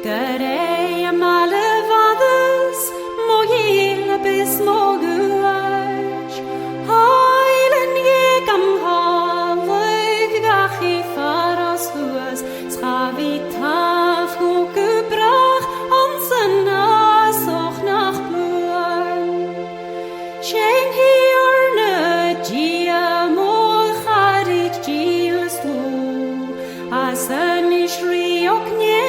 Gyreu am alefades, mo hil bis mo gwaich. Hael yn ieg am halig gach I faras hwys, schafi taf hw gebrach, ons yn asoch nach buan. Sien hier ne gia mo charig giles lu, as yn ishri ok nie.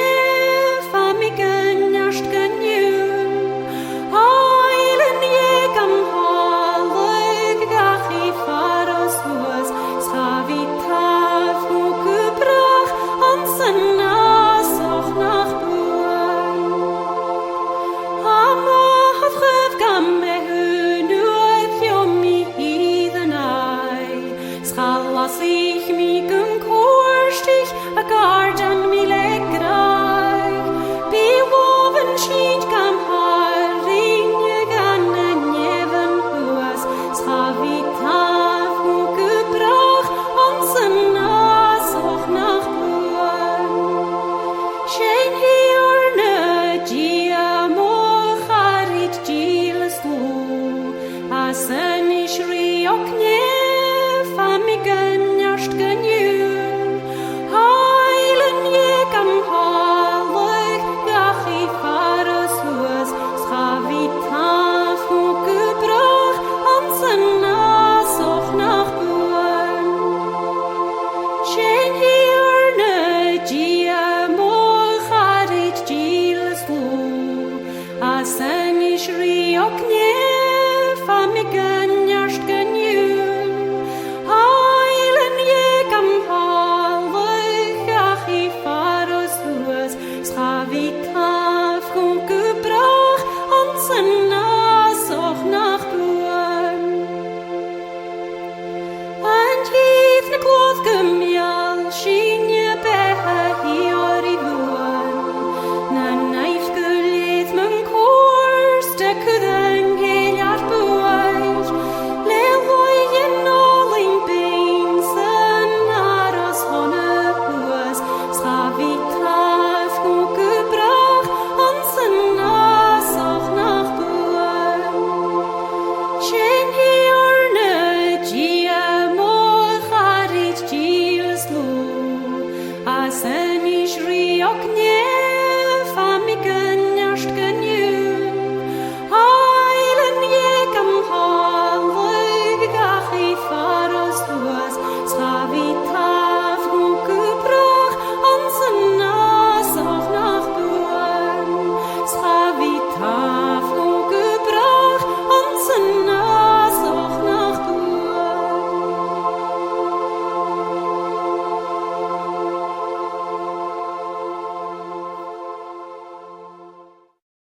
Come.